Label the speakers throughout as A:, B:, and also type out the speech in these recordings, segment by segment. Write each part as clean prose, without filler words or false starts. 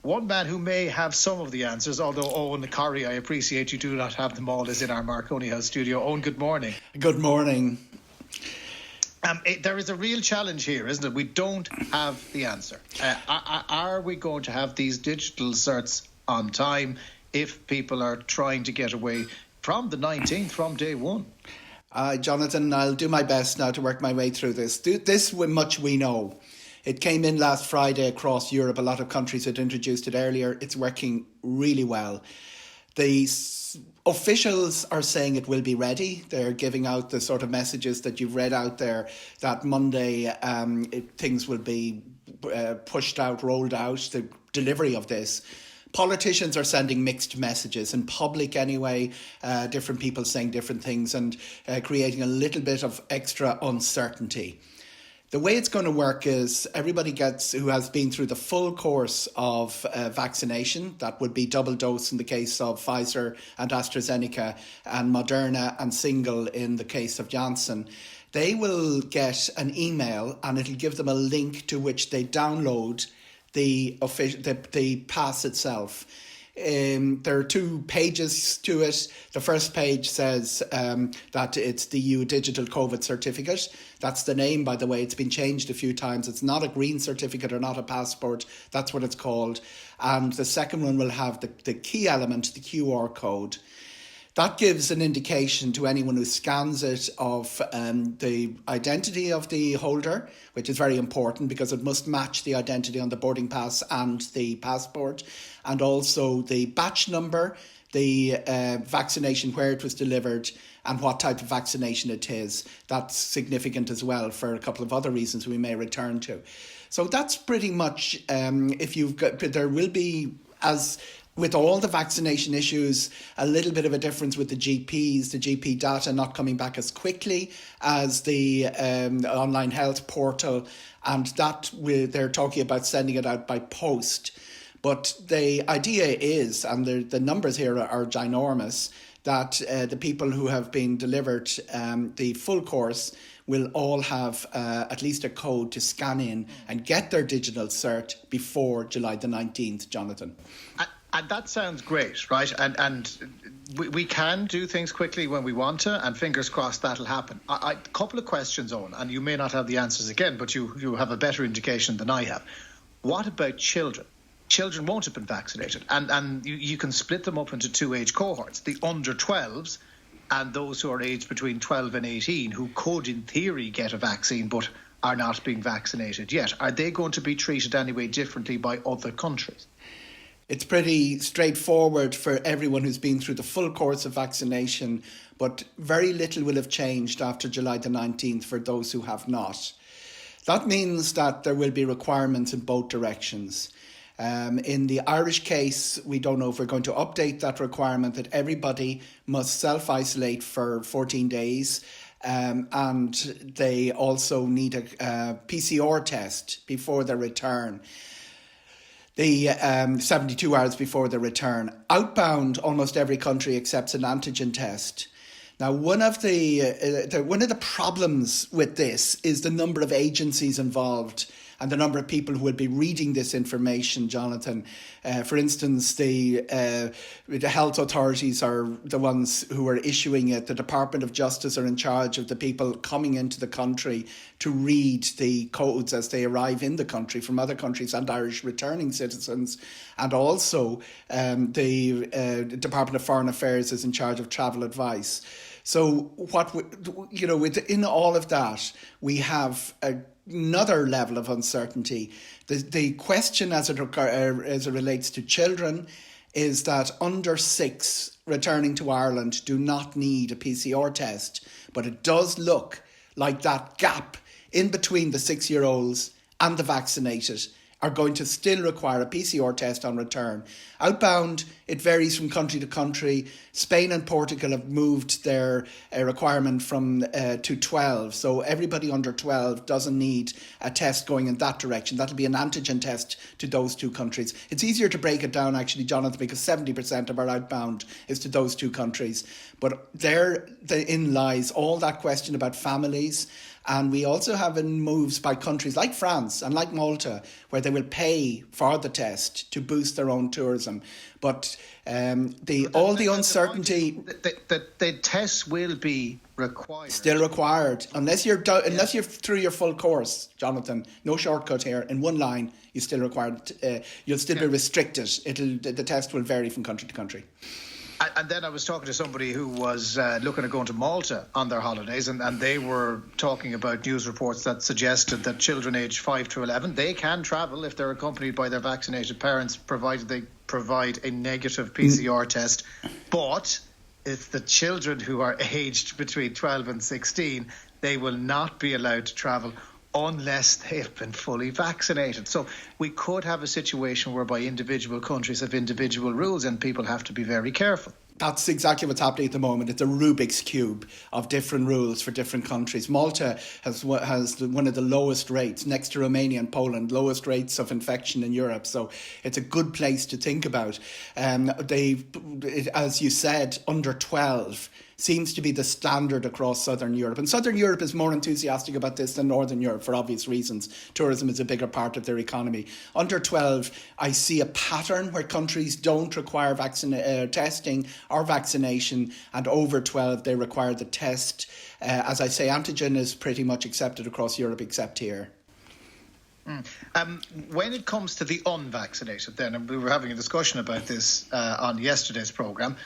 A: One man who may have some of the answers, although Eoghan Corry, I appreciate you do not have them all, is in our Marconi House studio. Eoghan, good morning.
B: Good morning.
A: There is a real challenge here, isn't it? We don't have the answer. Are we going to have these digital certs on time if people are trying to get away from the 19th, from day one?
B: Jonathan, I'll do my best now to work my way through this. This much we know. It came in last Friday across Europe. A lot of countries had introduced it earlier. It's working really well. The officials are saying it will be ready. They're giving out the sort of messages that you've read out there, that Monday things will be pushed out, rolled out, the delivery of this. Politicians are sending mixed messages, in public anyway, different people saying different things and creating a little bit of extra uncertainty. The way it's going to work is everybody who has been through the full course of vaccination, that would be double dose in the case of Pfizer and AstraZeneca, and Moderna and single in the case of Janssen, they will get an email and it'll give them a link to which they download the pass itself. There are 2 pages to it. The first page says that it's the EU Digital COVID Certificate. That's the name, by the way. It's been changed a few times. It's not a green certificate or not a passport. That's what it's called. And the second one will have the key element, the QR code. That gives an indication to anyone who scans it of the identity of the holder, which is very important because it must match the identity on the boarding pass and the passport, and also the batch number, the vaccination, where it was delivered, and what type of vaccination it is. That's significant as well for a couple of other reasons we may return to. So that's pretty much, there will be, as with all the vaccination issues, a little bit of a difference with the GPs, the GP data not coming back as quickly as the online health portal, and they're talking about sending it out by post. But the idea is, and the numbers here are ginormous, that the people who have been delivered the full course will all have at least a code to scan in and get their digital cert before July the 19th, Jonathan.
A: And that sounds great, right? And we can do things quickly when we want to, and fingers crossed that'll happen. A couple of questions, Eoghan, and you may not have the answers again, but you have a better indication than I have. What about children? Children won't have been vaccinated, and you can split them up into 2 age cohorts, the under 12s and those who are aged between 12 and 18 who could, in theory, get a vaccine but are not being vaccinated yet. Are they going to be treated anyway differently by other countries?
B: It's pretty straightforward for everyone who's been through the full course of vaccination, but very little will have changed after July the 19th for those who have not. That means that there will be requirements in both directions. In the Irish case, we don't know if we're going to update that requirement that everybody must self-isolate for 14 days, and they also need a PCR test before their return. The 72 hours before the return. Outbound, almost every country accepts an antigen test. Now, one of the problems with this is the number of agencies involved and the number of people who will be reading this information, Jonathan. For instance, the health authorities are the ones who are issuing it. The Department of Justice are in charge of the people coming into the country to read the codes as they arrive in the country from other countries and Irish returning citizens. And also the Department of Foreign Affairs is in charge of travel advice. So within all of that, we have another level of uncertainty. The question as it relates to children is that under 6 returning to Ireland do not need a PCR test, but it does look like that gap in between the 6-year-olds and the vaccinated are going to still require a PCR test on return. Outbound, it varies from country to country. Spain and Portugal have moved their requirement from to 12. So everybody under 12 doesn't need a test going in that direction. That'll be an antigen test to those 2 countries. It's easier to break it down, actually, Jonathan, because 70% of our outbound is to those 2 countries. But therein lies all that question about families And we also have moves by countries like France and like Malta where they will pay for the test to boost their own tourism. But all the uncertainty...
A: The tests will be required.
B: Still required. Unless you're through your full course, Jonathan, no shortcut here. In one line, you're still required. You'll still be restricted. The test will vary from country to country.
A: And then I was talking to somebody who was looking at going to Malta on their holidays, and they were talking about news reports that suggested that children aged 5 to 11, they can travel if they're accompanied by their vaccinated parents, provided they provide a negative PCR test. But if the children who are aged between 12 and 16, they will not be allowed to travel unless they have been fully vaccinated. So we could have a situation whereby individual countries have individual rules and people have to be very careful.
B: That's exactly what's happening at the moment. It's a Rubik's Cube of different rules for different countries. Malta has one of the lowest rates, next to Romania and Poland, lowest rates of infection in Europe. So it's a good place to think about. As you said, under 12 seems to be the standard across Southern Europe. And Southern Europe is more enthusiastic about this than Northern Europe for obvious reasons. Tourism is a bigger part of their economy. Under 12, I see a pattern where countries don't require testing or vaccination, and over 12, they require the test. As I say, antigen is pretty much accepted across Europe except here.
A: When it comes to the unvaccinated then, and we were having a discussion about this on yesterday's programme,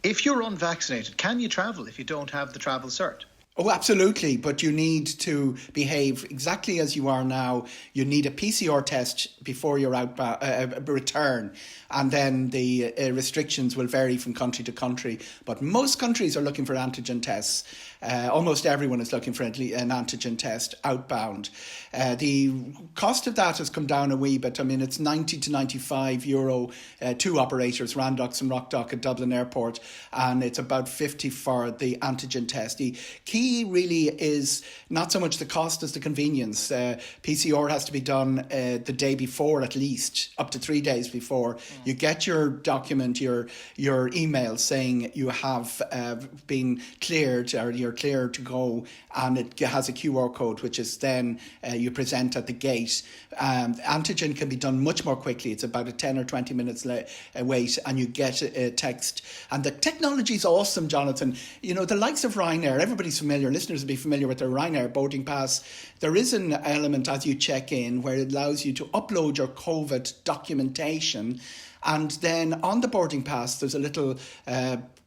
A: if you're unvaccinated, can you travel if you don't have the travel cert?
B: Oh, absolutely. But you need to behave exactly as you are now. You need a PCR test before your return. And then the restrictions will vary from country to country. But most countries are looking for antigen tests. Almost everyone is looking for an antigen test outbound. The cost of that has come down a wee bit. I mean, it's 90 to €95, two operators, Randox and Rockdock at Dublin Airport, and it's about 50 for the antigen test. The key really is not so much the cost as the convenience. PCR has to be done the day before at least, up to 3 days before. You get your document, your email saying you have been cleared or you're clear to go, and it has a QR code which is then you present at the gate. Antigen can be done much more quickly. It's about a 10 or 20 minutes wait, and you get a text. And the technology is awesome, Jonathan. You know, the likes of Ryanair, everybody's familiar, listeners will be familiar with their Ryanair boarding pass. There is an element as you check in where it allows you to upload your COVID documentation, and then on the boarding pass there's a little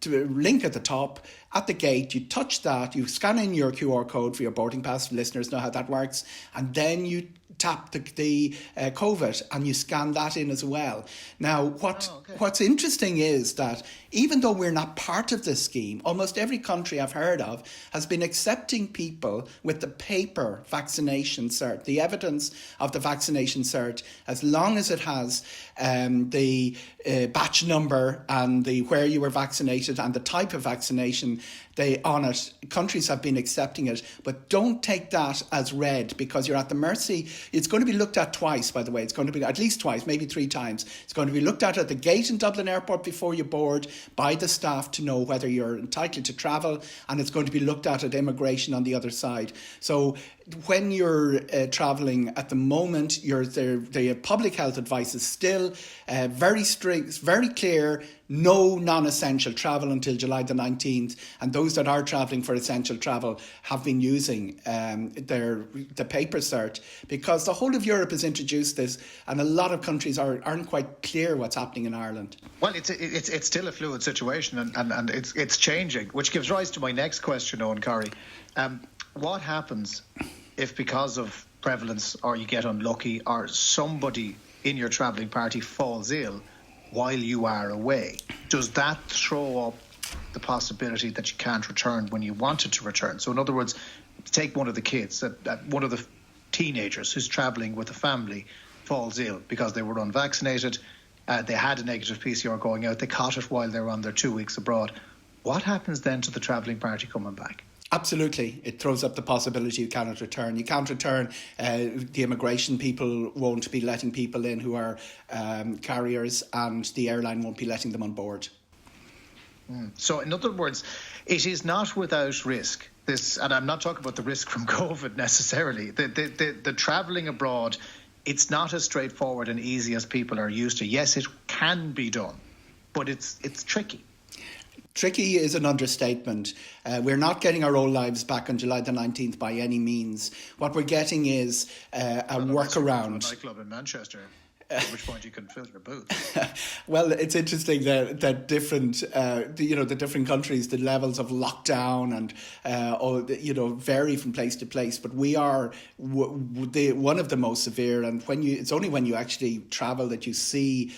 B: link at the top. At the gate, you touch that, you scan in your QR code for your boarding pass. Listeners know how that works. And then you tap the COVID and you scan that in as well. Now, what's interesting is that even though we're not part of this scheme, almost every country I've heard of has been accepting people with the paper vaccination cert, the evidence of the vaccination cert, as long as it has the batch number and the where you were vaccinated and the type of vaccination on it. Countries have been accepting it, but don't take that as read, because you're at the mercy. It's going to be looked at twice, by the way. It's going to be at least twice, maybe 3 times. It's going to be looked at the gate in Dublin Airport before you board by the staff to know whether you're entitled to travel, and it's going to be looked at immigration on the other side. So when you're travelling at the moment, the public health advice is still very strict, very clear. No non-essential travel until July the 19th. And those that are travelling for essential travel have been using the paper cert, because the whole of Europe has introduced this, and a lot of countries aren't quite clear what's happening in Ireland.
A: Well, it's still a fluid situation, and it's changing, which gives rise to my next question, Eoghan, Corry. What happens if, because of prevalence, or you get unlucky, or somebody in your travelling party falls ill while you are away? Does that throw up the possibility that you can't return when you wanted to return? So in other words, take one of the kids, one of the teenagers who's travelling with a family falls ill because they were unvaccinated, they had a negative PCR going out, they caught it while they were on their 2 weeks abroad. What happens then to the travelling party coming back?
B: Absolutely. It throws up the possibility you cannot return. You can't return. The immigration people won't be letting people in who are carriers, and the airline won't be letting them on board.
A: So in other words, it is not without risk. this, and I'm not talking about the risk from COVID necessarily, the travelling abroad, it's not as straightforward and easy as people are used to. Yes, it can be done, but it's tricky.
B: Tricky is an understatement. We're not getting our old lives back on July the 19th by any means. What we're getting is a workaround.
A: A nightclub in Manchester. At which point you can fill your booth.
B: Well, it's interesting that different, the different countries, the levels of lockdown and vary from place to place. But we are one of the most severe, and it's only when you actually travel that you see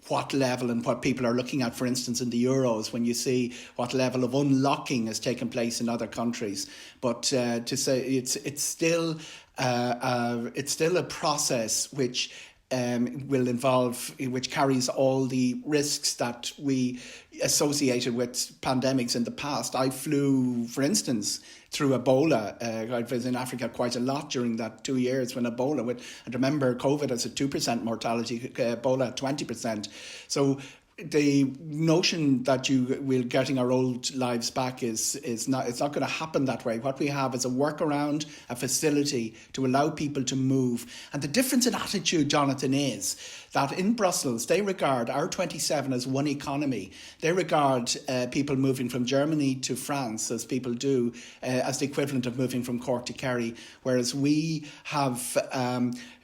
B: what level and what people are looking at. For instance, in the Euros, when you see what level of unlocking has taken place in other countries. But to say it's still a process which will involve, which carries all the risks that we associated with pandemics in the past. I flew, for instance, through Ebola. I was in Africa quite a lot during that 2 years when Ebola, I remember COVID as a 2% mortality, Ebola at 20%. So the notion that we're getting our old lives back it's not going to happen that way. What we have is a workaround, a facility to allow people to move. And the difference in attitude, Jonathan, is that in Brussels, they regard our 27 as one economy. They regard people moving from Germany to France, as people do, as the equivalent of moving from Cork to Kerry, whereas we have,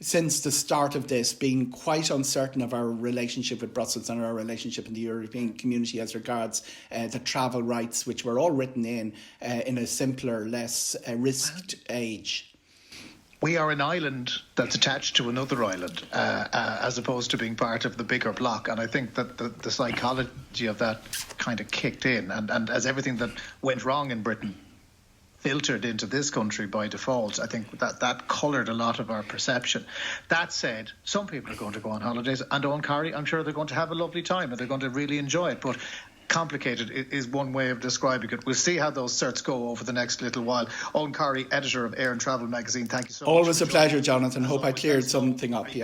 B: since the start of this, been quite uncertain of our relationship with Brussels and our relationship in the European community as regards the travel rights, which were all written in a simpler, less risked age.
A: We are an island that's attached to another island, as opposed to being part of the bigger block. And I think that the psychology of that kind of kicked in. And as everything that went wrong in Britain filtered into this country by default, I think that coloured a lot of our perception. That said, some people are going to go on holidays. And Eoghan, Corry, I'm sure they're going to have a lovely time and they're going to really enjoy it. But complicated is one way of describing it. We'll see how those certs go over the next little while. Eoghan Corry, editor of Air and Travel magazine, thank you so much.
B: Always a pleasure, Jonathan. Hope I cleared something up.